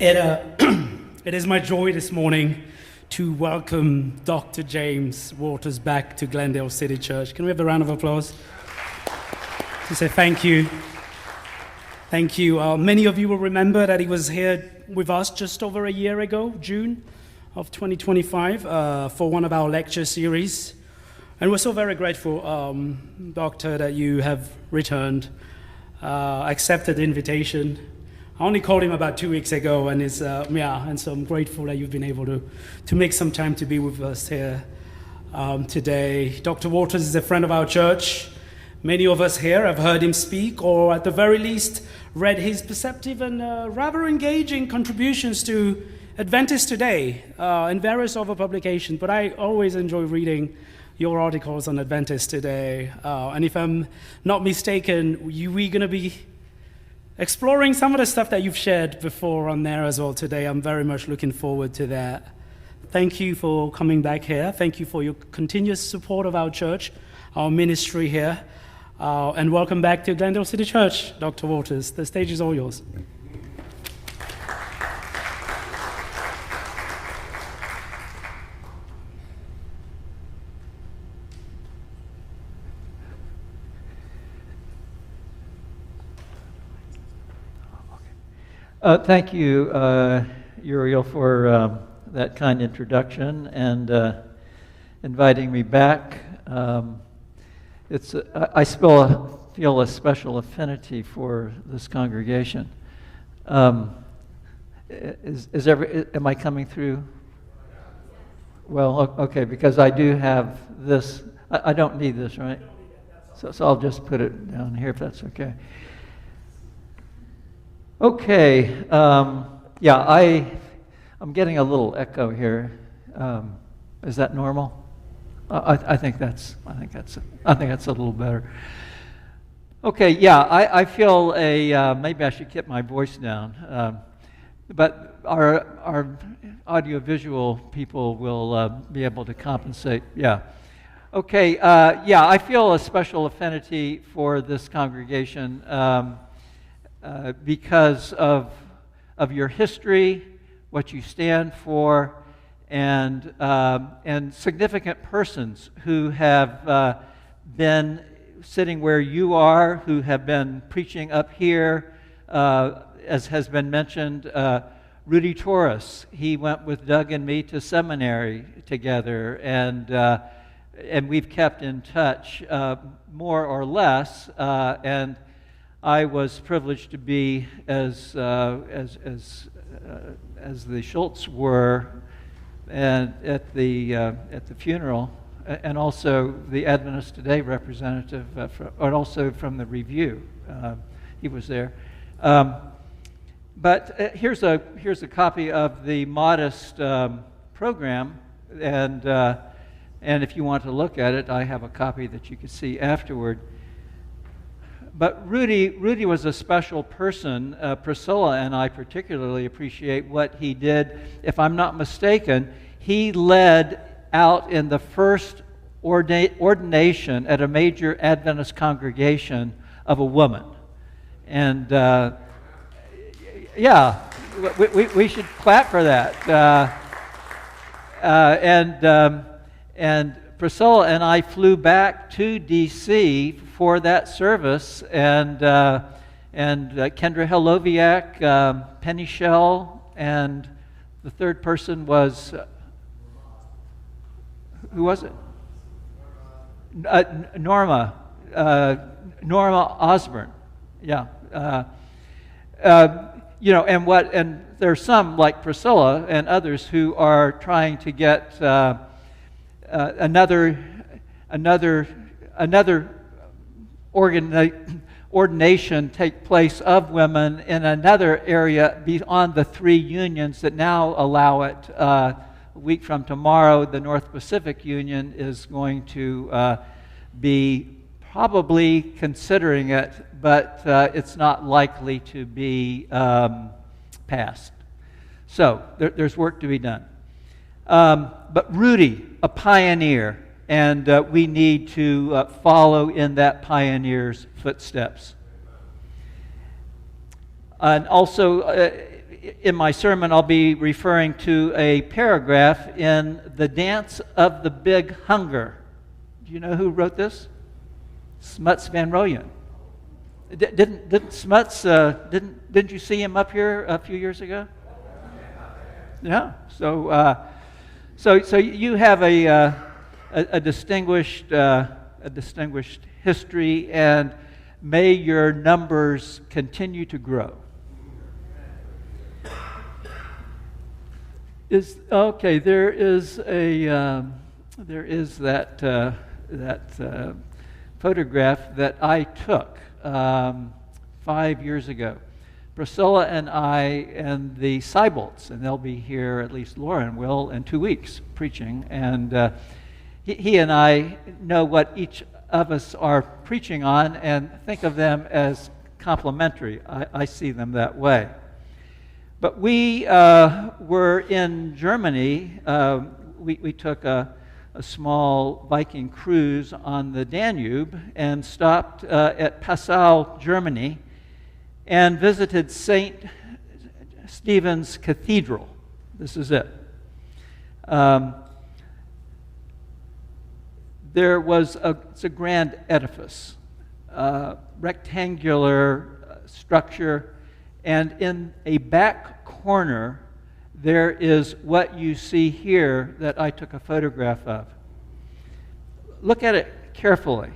It, it is my joy this morning to welcome Dr. James Waters back to Glendale City Church. Can we have a round of applause? To say thank you. Thank you. Many of you will remember that he was here with us just over a year ago, June of 2025, for one of our lecture series. And we're so very grateful, Doctor, that you have returned, accepted the invitation. I only called him about 2 weeks ago, and and so I'm grateful that you've been able to make some time to be with us here today. Dr. Waters is a friend of our church. Many of us here have heard him speak, or at the very least, read his perceptive and rather engaging contributions to Adventist Today and various other publications. But I always enjoy reading your articles on Adventist Today. And if I'm not mistaken, we're going to be exploring some of the stuff that you've shared before on there as well today. I'm very much looking forward to that. Thank you for coming back here. Thank you for your continuous support of our church, our ministry here. And welcome back to Glendale City Church, Dr. Waters. The stage is all yours. Thank you, Uriel, for that kind introduction and inviting me back. I feel a special affinity for this congregation. Am I coming through? Well, okay, because I do have this. I don't need this, right? So I'll just put it down here if that's okay. Okay, I'm getting a little echo here. Is that normal? I think that's a little better. Okay, I feel maybe I should keep my voice down, but our audiovisual people will be able to compensate. Yeah. Okay. I feel a special affinity for this congregation. Because of your history, what you stand for, and significant persons who have been sitting where you are, who have been preaching up here, as has been mentioned. Rudy Torres, he went with Doug and me to seminary together, and we've kept in touch more or less, and I was privileged to be as the Schultz were, and at the funeral, and also the Adventist Today representative, and also from the Review, he was there. But here's a copy of the Modest program, and if you want to look at it, I have a copy that you can see afterward. But Rudy was a special person. Priscilla and I particularly appreciate what he did. If I'm not mistaken, he led out in the first ordination at a major Adventist congregation of a woman. And we should clap for that. And Priscilla and I flew back to D.C. for that service, and Kendra Heloviak, Penny Shell, and the third person was, who was it? Norma Osborne. Yeah. And there's some like Priscilla and others who are trying to get another ordination take place of women in another area beyond the three unions that now allow it. A week from tomorrow, the North Pacific Union is going to be probably considering it, but it's not likely to be passed. So there's work to be done. But Rudy, a pioneer, and we need to follow in that pioneer's footsteps. And also, in my sermon, I'll be referring to a paragraph in The Dance of the Big Hunger. Do you know who wrote this? Smuts Van Rooyen. Didn't Smuts? Didn't you see him up here a few years ago? Yeah. So you have a distinguished history, and may your numbers continue to grow. There is that photograph that I took 5 years ago. Priscilla and I and the Seibolts, and they'll be here, at least Lauren will, in 2 weeks preaching. And he and I know what each of us are preaching on and think of them as complementary. I see them that way. But we were in Germany. We took a small Viking cruise on the Danube and stopped at Passau, Germany, and visited St. Stephen's Cathedral. This is it. It's a grand edifice, rectangular structure, and in a back corner there is what you see here that I took a photograph of. Look at it carefully.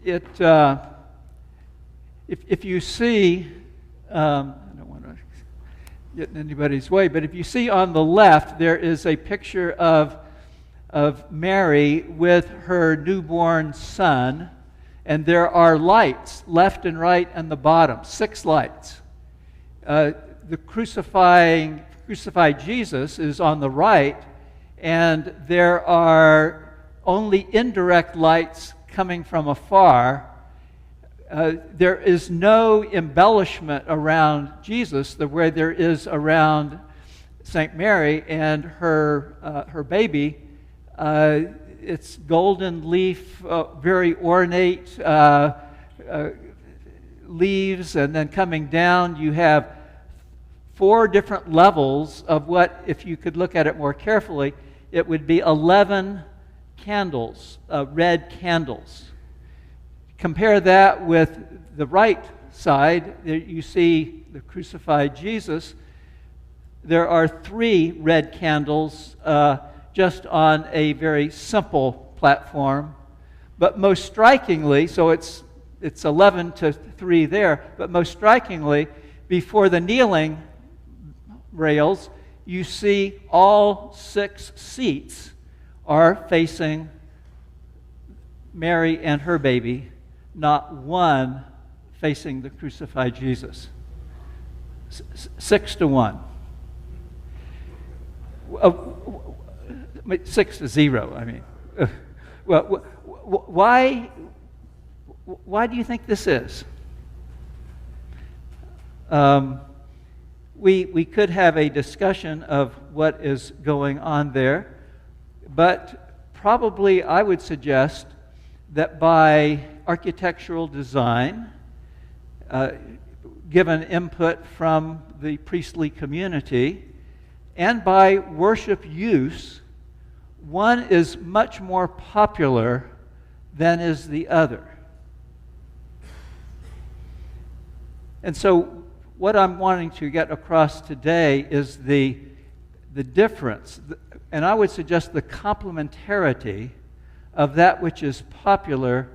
If you see, I don't want to get in anybody's way, but if you see on the left, there is a picture of Mary with her newborn son, and there are lights left and right and the bottom, 6 lights. The crucified Jesus is on the right, and there are only indirect lights coming from afar. There is no embellishment around Jesus the way there is around St. Mary and her baby. It's golden leaf, very ornate leaves, and then coming down you have 4 different levels of what, if you could look at it more carefully, it would be 11 candles, red candles. Compare that with the right side. You see the crucified Jesus. There are 3 red candles just on a very simple platform. But most strikingly, so it's 11 to 3 there, but most strikingly, before the kneeling rails, you see all 6 seats are facing Mary and her baby, not one facing the crucified Jesus. 6 to 1. 6 to 0, I mean. Well, why do you think this is? We could have a discussion of what is going on there, but probably I would suggest that by architectural design, given input from the priestly community, and by worship use, one is much more popular than is the other. And so what I'm wanting to get across today is the difference, and I would suggest the complementarity of that which is popular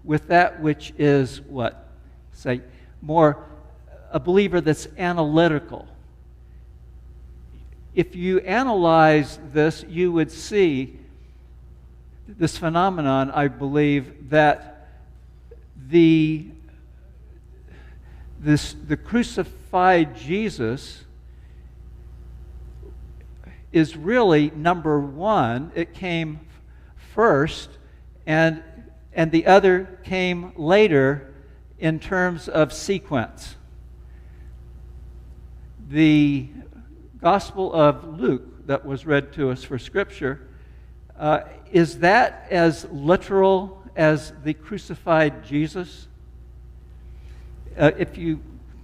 with that which is what? Say, more a believer that's analytical. If you analyze this, you would see this phenomenon, I believe, that the crucified Jesus is really number one. It came first, and the other came later in terms of sequence. The Gospel of Luke that was read to us for Scripture, is that as literal as the crucified Jesus? If you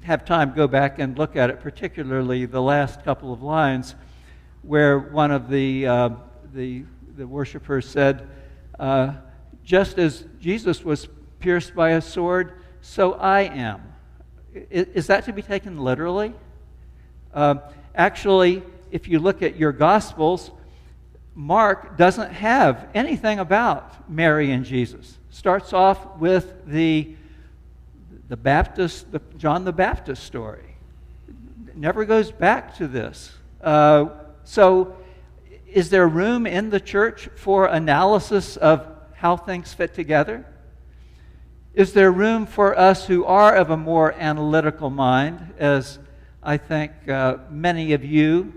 have time, go back and look at it, particularly the last couple of lines where one of the worshipers said, just as Jesus was pierced by a sword, so I am. Is that to be taken literally? Actually, if you look at your Gospels, Mark doesn't have anything about Mary and Jesus. Starts off with the John the Baptist story. Never goes back to this. So is there room in the church for analysis of how things fit together? Is there room for us who are of a more analytical mind, as I think many of you,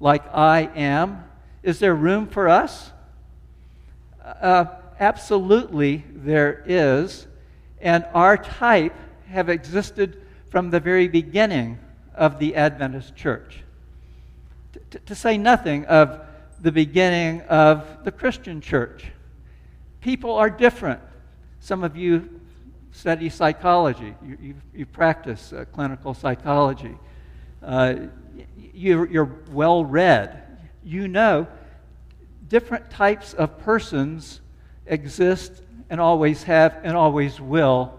like I am, is there room for us? Absolutely there is. And our type have existed from the very beginning of the Adventist church. To say nothing of the beginning of the Christian church. People are different. Some of you study psychology. You practice clinical psychology. You're well-read. You know different types of persons exist and always have and always will,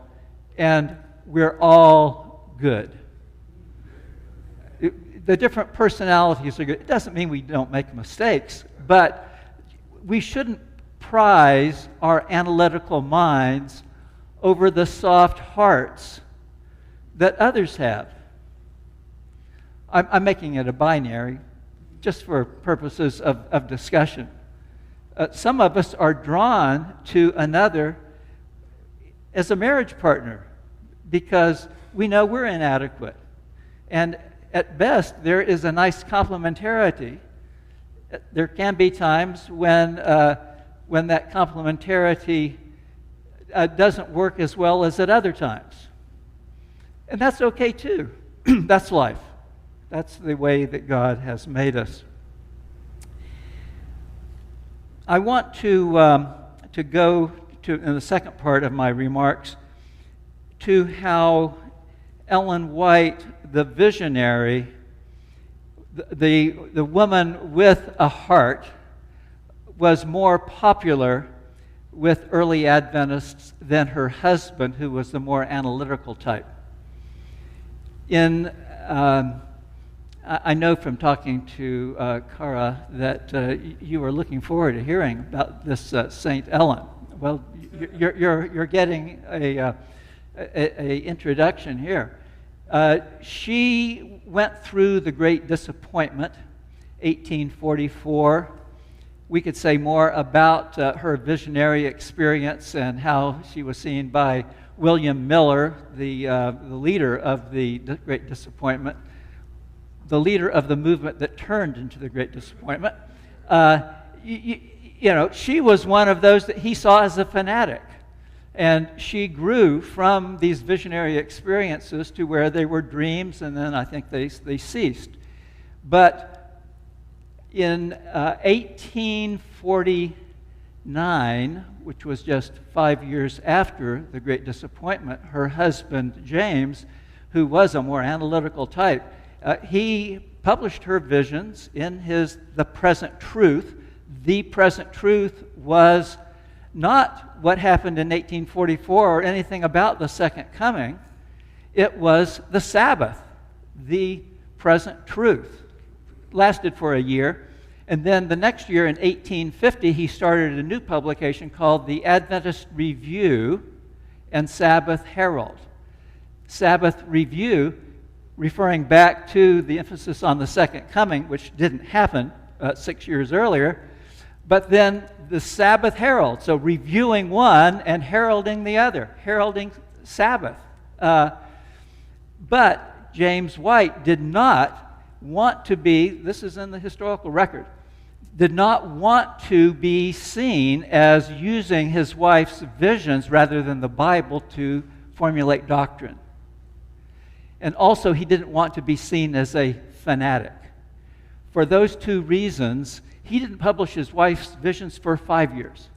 and we're all good. The different personalities are good. It doesn't mean we don't make mistakes, but we shouldn't prize our analytical minds over the soft hearts that others have. I'm making it a binary just for purposes of discussion. Some of us are drawn to another as a marriage partner because we know we're inadequate. And at best, there is a nice complementarity. There can be times when that complementarity doesn't work as well as at other times. And that's okay too. That's life. That's the way that God has made us. I want to go to, in the second part of my remarks, to how Ellen White, the visionary, the woman with a heart, was more popular with early Adventists than her husband, who was the more analytical type. I know from talking to Cara that you were looking forward to hearing about this Saint Ellen. Well, you're getting a introduction here. She went through the Great Disappointment, 1844. We could say more about her visionary experience and how she was seen by William Miller, the leader of the Great Disappointment, the leader of the movement that turned into the Great Disappointment. She was one of those that he saw as a fanatic. And she grew from these visionary experiences to where they were dreams, and then I think they ceased. But in 1849, which was just 5 years after the Great Disappointment, her husband, James, who was a more analytical type, he published her visions in his The Present Truth. The Present Truth was not what happened in 1844 or anything about the Second Coming. It was the Sabbath, the present truth. Lasted for a year. And then the next year, in 1850, he started a new publication called the Adventist Review and Sabbath Herald. Sabbath Review, referring back to the emphasis on the Second Coming, which didn't happen 6 years earlier, but then the Sabbath Herald, so reviewing one and heralding the other, heralding Sabbath. But James White did not want to be, this is in the historical record, did not want to be seen as using his wife's visions rather than the Bible to formulate doctrine. And also, he didn't want to be seen as a fanatic. For those two reasons, he didn't publish his wife's visions for 5 years.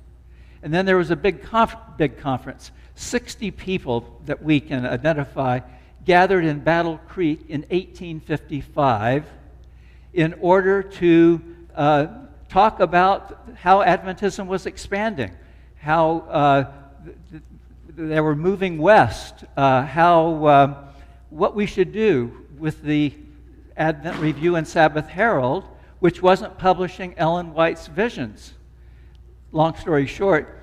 And then there was a big conference. 60 people that we can identify gathered in Battle Creek in 1855 in order to talk about how Adventism was expanding, how they were moving west, what we should do with the Advent Review and Sabbath Herald, which wasn't publishing Ellen White's visions. Long story short,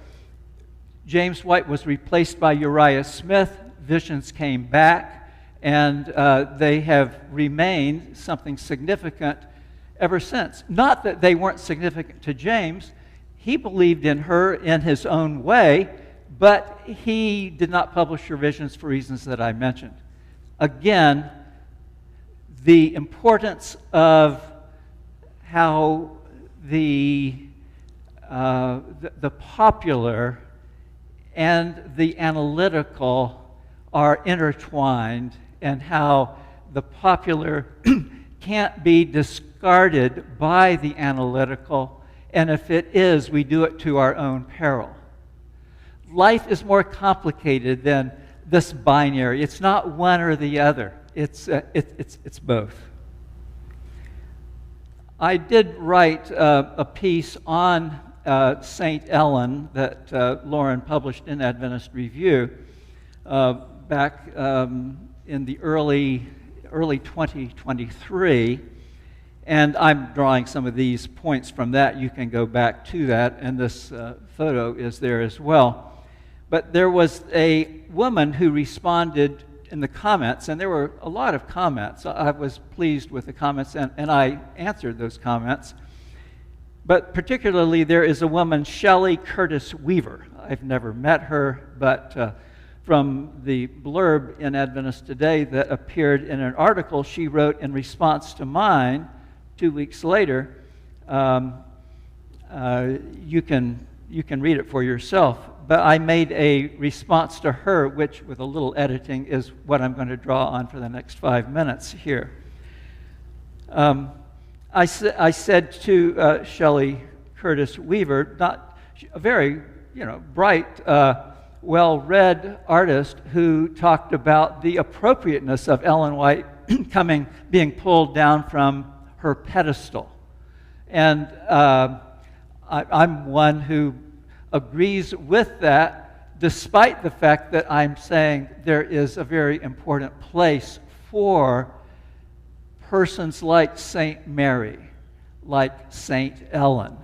James White was replaced by Uriah Smith. Visions came back, and they have remained something significant ever since. Not that they weren't significant to James. He believed in her in his own way, but he did not publish her visions for reasons that I mentioned. Again, the importance of how the popular and the analytical are intertwined, and how the popular can't be discarded by the analytical, and if it is, we do it to our own peril. Life is more complicated than this binary. It's not one or the other. It's both. I did write a piece on St. Ellen that Lauren published in Adventist Review back in the early 2023, and I'm drawing some of these points from that. You can go back to that, and this photo is there as well. But there was a woman who responded in the comments, and there were a lot of comments. I was pleased with the comments, and I answered those comments. But particularly, there is a woman, Shelley Curtis Weaver. I've never met her, but from the blurb in Adventist Today that appeared in an article she wrote in response to mine 2 weeks later, you can read it for yourself. But I made a response to her, which, with a little editing, is what I'm going to draw on for the next 5 minutes here. I said to Shelley Curtis Weaver, a very bright, well-read artist who talked about the appropriateness of Ellen White being pulled down from her pedestal, and I'm one who agrees with that, despite the fact that I'm saying there is a very important place for persons like St. Mary, like St. Ellen.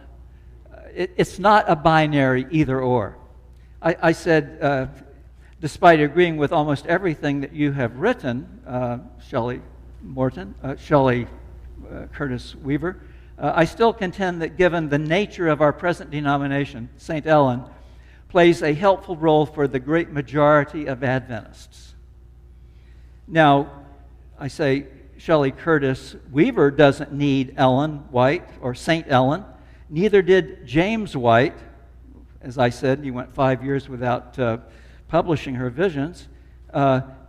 It's not a binary either or. I said, despite agreeing with almost everything that you have written, Shelley Curtis Weaver, I still contend that given the nature of our present denomination, St. Ellen plays a helpful role for the great majority of Adventists. Now, I say Shelley Curtis Weaver doesn't need Ellen White or St. Ellen. Neither did James White. As I said, he went 5 years without publishing her visions.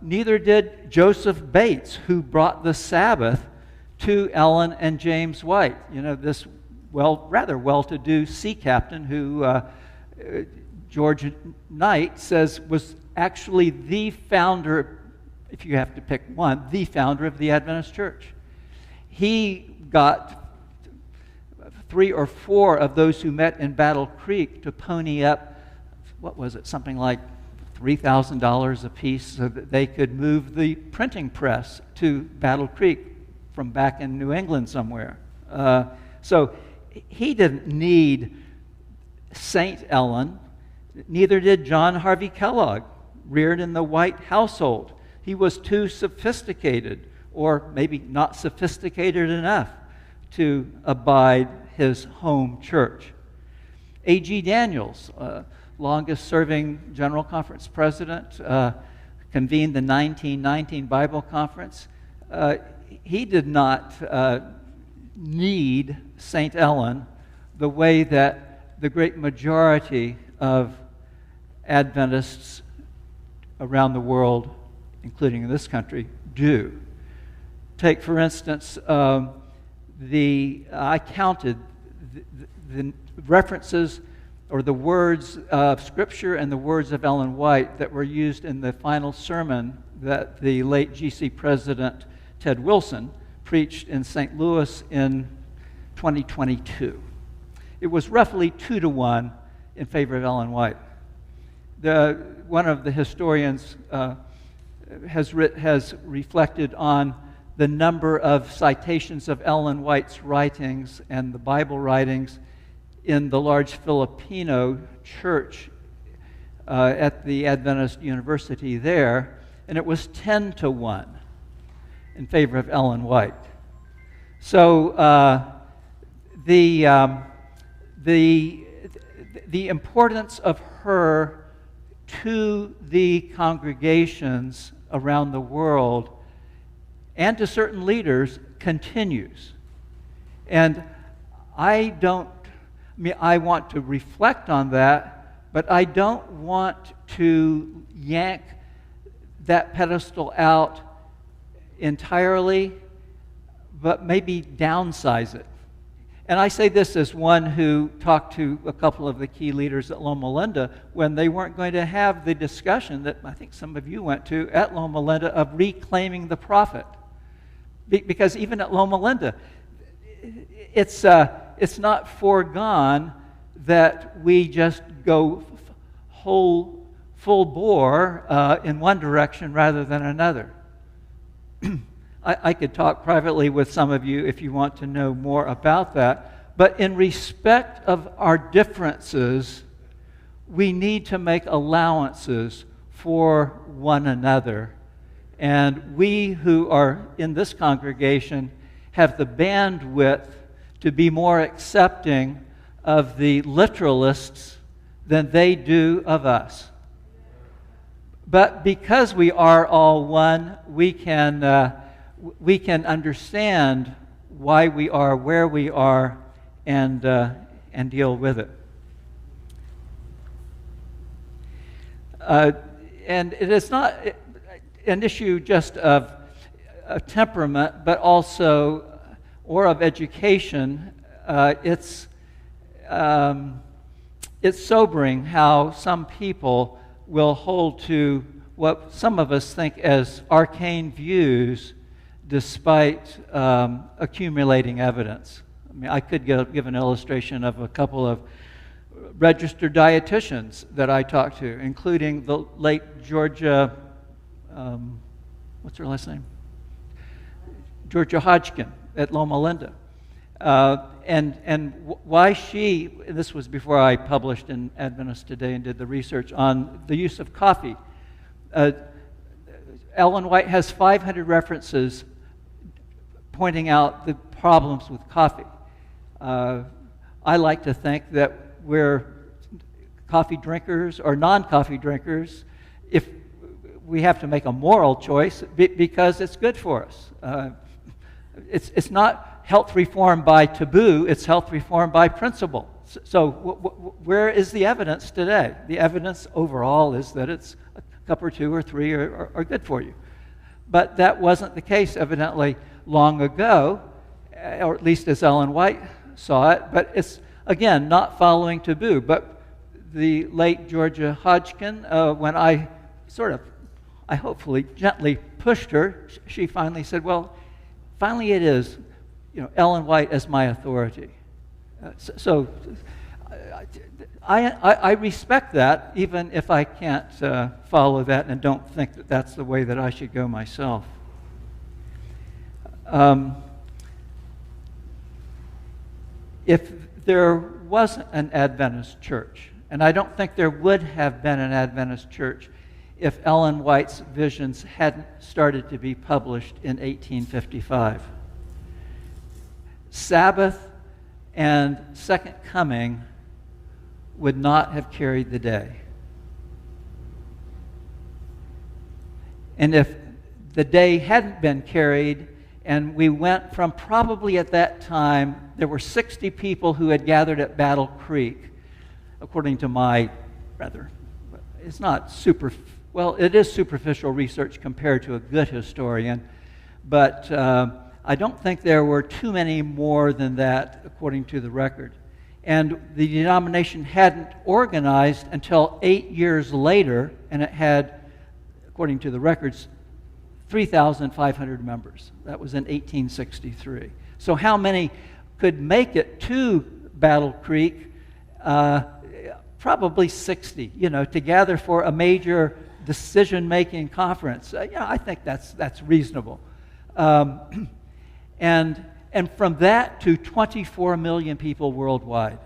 Neither did Joseph Bates, who brought the Sabbath to Ellen and James White. This rather well-to-do sea captain who George Knight says was actually the founder, if you have to pick one, the founder of the Adventist Church. He got 3 or 4 of those who met in Battle Creek to pony up, something like $3,000 apiece, so that they could move the printing press to Battle Creek from back in New England somewhere. So he didn't need St. Ellen. Neither did John Harvey Kellogg, reared in the White household. He was too sophisticated, or maybe not sophisticated enough, to abide his home church. A.G. Daniels, longest-serving General Conference president, convened the 1919 Bible Conference. He did not need St. Ellen the way that the great majority of Adventists around the world, including in this country, do. Take, for instance, I counted the references or the words of Scripture and the words of Ellen White that were used in the final sermon that the late GC president Ted Wilson preached in St. Louis in 2022. It was roughly 2-1 in favor of Ellen White. One of the historians has reflected on the number of citations of Ellen White's writings and the Bible writings in the large Filipino church at the Adventist University there, and it was 10-1 in favor of Ellen White. So the importance of her to the congregations around the world and to certain leaders continues. And I want to reflect on that, but I don't want to yank that pedestal out entirely, but maybe downsize it. And I say this as one who talked to a couple of the key leaders at Loma Linda when they weren't going to have the discussion that I think some of you went to at Loma Linda of reclaiming the prophet. Because even at Loma Linda, it's not foregone that we just go full bore in one direction rather than another. I could talk privately with some of you if you want to know more about that. But in respect of our differences, we need to make allowances for one another. And we who are in this congregation have the bandwidth to be more accepting of the literalists than they do of us. But because we are all one, we can understand why we are where we are and deal with it. And it is not an issue just of temperament, but also or of education. It's sobering how some people will hold to what some of us think as arcane views despite accumulating evidence. I mean, I could give an illustration of a couple of registered dietitians that I talked to, including the late Georgia, what's her last name? Georgia Hodgkin at Loma Linda. And why she, this was before I published in Adventist Today and did the research on the use of coffee. Ellen White has 500 references pointing out the problems with coffee. I like to think that we're coffee drinkers or non-coffee drinkers if we have to make a moral choice because it's good for us. It's not health reform by taboo, it's health reform by principle. So where is the evidence today? The evidence overall is that it's a cup or two or three are good for you. But that wasn't the case evidently long ago, or at least as Ellen White saw it. But it's, again, not following taboo. But the late Georgia Hodgkin, when I hopefully gently pushed her, she finally said, well, finally it is, Ellen White as my authority. So I respect that, even if I can't follow that and don't think that that's the way that I should go myself. If there wasn't an Adventist church, and I don't think there would have been an Adventist church if Ellen White's visions hadn't started to be published in 1855. Sabbath and Second Coming would not have carried the day. And if the day hadn't been carried, and we went from probably at that time, there were 60 people who had gathered at Battle Creek, according to my it's not it is superficial research compared to a good historian, but I don't think there were too many more than that according to the record. And the denomination hadn't organized until 8 years later, and it had, according to the records, 3,500 members. That was in 1863. So how many could make it to Battle Creek? Probably 60, to gather for a major decision-making conference. I think that's reasonable. And from that to 24 million people worldwide.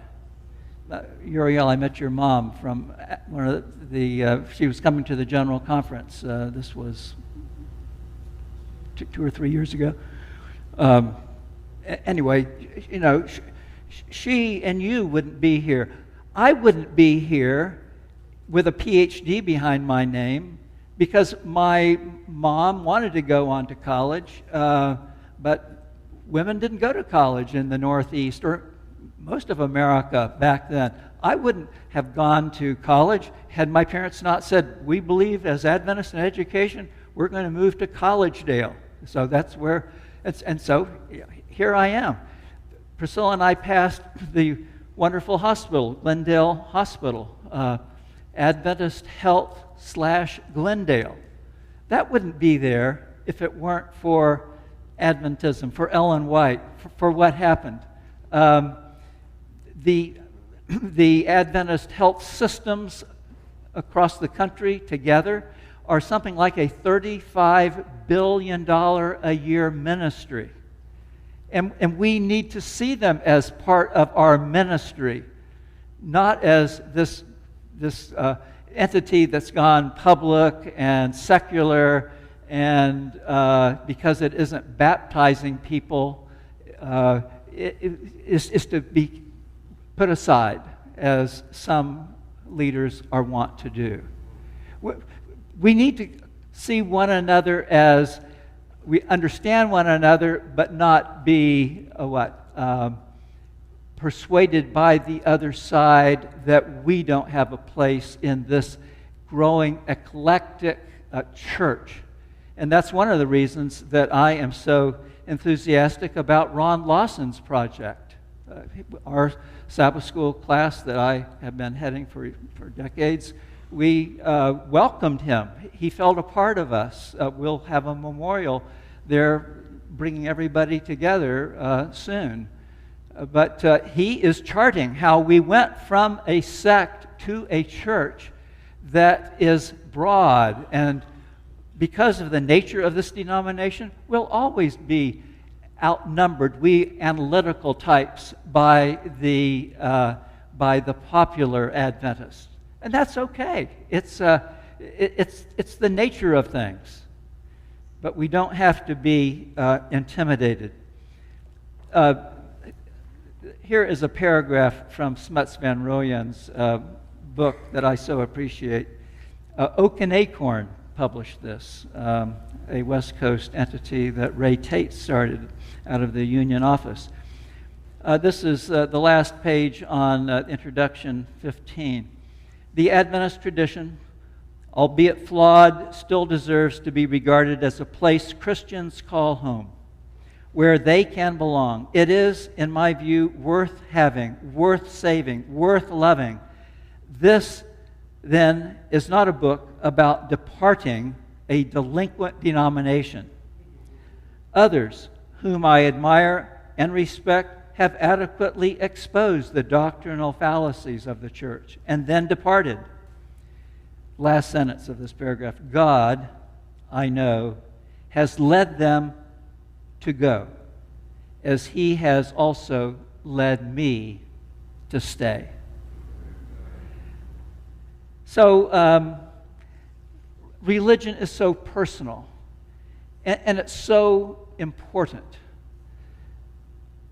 Uriel, I met your mom from one of she was coming to the general conference. This was 2 or 3 years ago. Anyway, she and you wouldn't be here. I wouldn't be here with a PhD behind my name because my mom wanted to go on to college, but women didn't go to college in the Northeast or most of America back then. I wouldn't have gone to college had my parents not said, we believe as Adventists in education, we're going to move to Collegedale. So that's where and so here I am. Priscilla and I passed the wonderful hospital, Glendale Hospital, Adventist Health / Glendale. That wouldn't be there if it weren't for Adventism, for Ellen White, for what happened. The Adventist health systems across the country together are something like a $35 billion a year ministry. And we need to see them as part of our ministry, not as this entity that's gone public and secular, and because it isn't baptizing people, is to be put aside, as some leaders are wont to do. We need to see one another as we understand one another, but not be persuaded by the other side that we don't have a place in this growing eclectic church. And that's one of the reasons that I am so enthusiastic about Ron Lawson's project. Our Sabbath school class that I have been heading for decades, we welcomed him. He felt a part of us. We'll have a memorial there bringing everybody together soon. But he is charting how we went from a sect to a church that is broad, and because of the nature of this denomination, we'll always be outnumbered, we analytical types, by the popular Adventists. And that's okay. It's the nature of things. But we don't have to be intimidated. Here is a paragraph from Smuts Van Rooyen's book that I so appreciate. Oak and Acorn published this, a West Coast entity that Ray Tate started out of the Union office. This is the last page on Introduction 15. The Adventist tradition, albeit flawed, still deserves to be regarded as a place Christians call home, where they can belong. It is, in my view, worth having, worth saving, worth loving. This, then, is not a book about departing a delinquent denomination. Others, whom I admire and respect, have adequately exposed the doctrinal fallacies of the church and then departed. Last sentence of this paragraph. God, I know, has led them to go, as He has also led me to stay. So, religion is so personal, and it's so important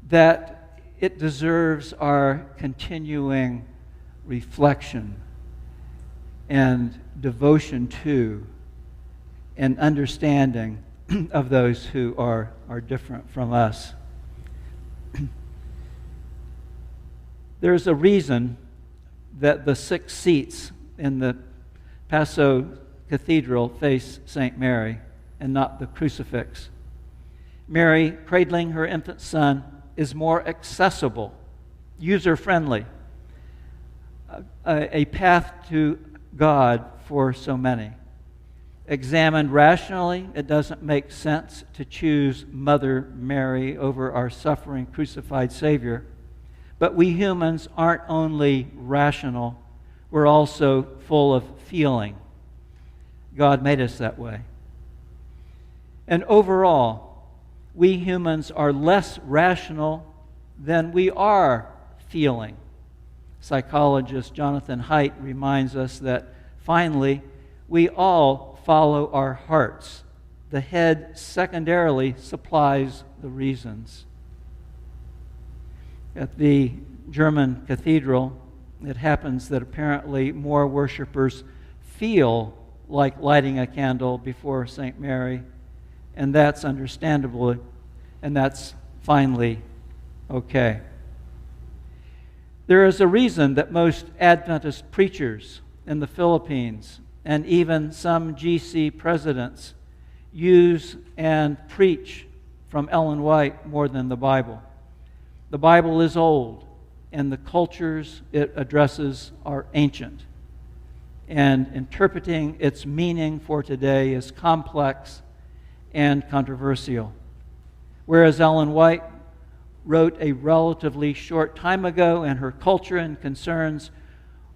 that it deserves our continuing reflection and devotion to and understanding of those who are different from us. There's a reason that the 6 seats in the Paso Cathedral face St. Mary and not the crucifix. Mary, cradling her infant son, is more accessible user-friendly, a path to God for so many. Examined rationally, it doesn't make sense to choose Mother Mary over our suffering crucified Savior. But we humans aren't only rational, we're also full of feeling. God made us that way. And overall, we humans are less rational than we are feeling. Psychologist Jonathan Haidt reminds us that finally, we all follow our hearts. The head secondarily supplies the reasons. At the German cathedral, it happens that apparently more worshipers feel like lighting a candle before St. Mary, and that's understandable, and that's finally okay. There is a reason that most Adventist preachers in the Philippines and even some GC presidents use and preach from Ellen White more than the Bible. The Bible is old, and the cultures it addresses are ancient. And interpreting its meaning for today is complex and controversial. Whereas Ellen White wrote a relatively short time ago, and her culture and concerns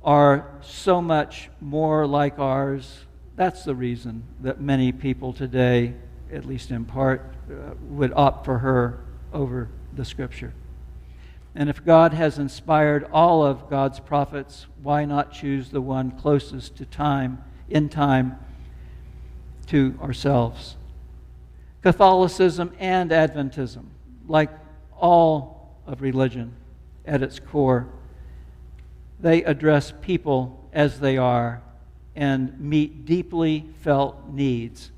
are so much more like ours, that's the reason that many people today, at least in part, would opt for her over the Scripture. And if God has inspired all of God's prophets, why not choose the one closest to time, in time, to ourselves? Catholicism and Adventism, like all of religion at its core, they address people as they are and meet deeply felt needs.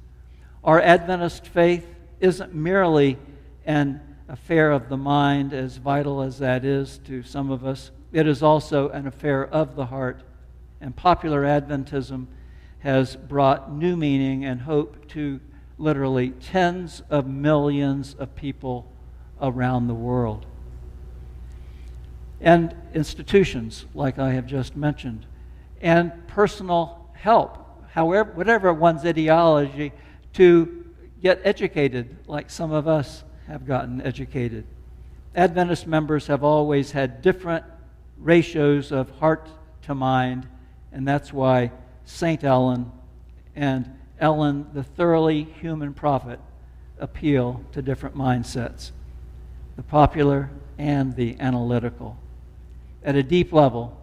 Our Adventist faith isn't merely an affair of the mind, as vital as that is to some of us. It is also an affair of the heart. And popular Adventism has brought new meaning and hope to literally tens of millions of people around the world. And institutions, like I have just mentioned, and personal help, however, whatever one's ideology, to get educated, like some of us have gotten educated. Adventist members have always had different ratios of heart to mind, and that's why St. Ellen and Ellen, the thoroughly human prophet, appeal to different mindsets, the popular and the analytical. At a deep level,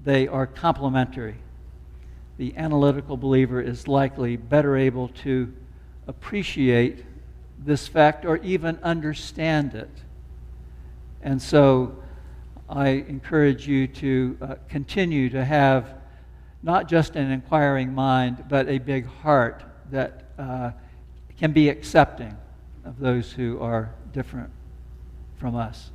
they are complementary. The analytical believer is likely better able to appreciate this fact or even understand it. And so I encourage you to continue to have not just an inquiring mind, but a big heart that can be accepting of those who are different from us.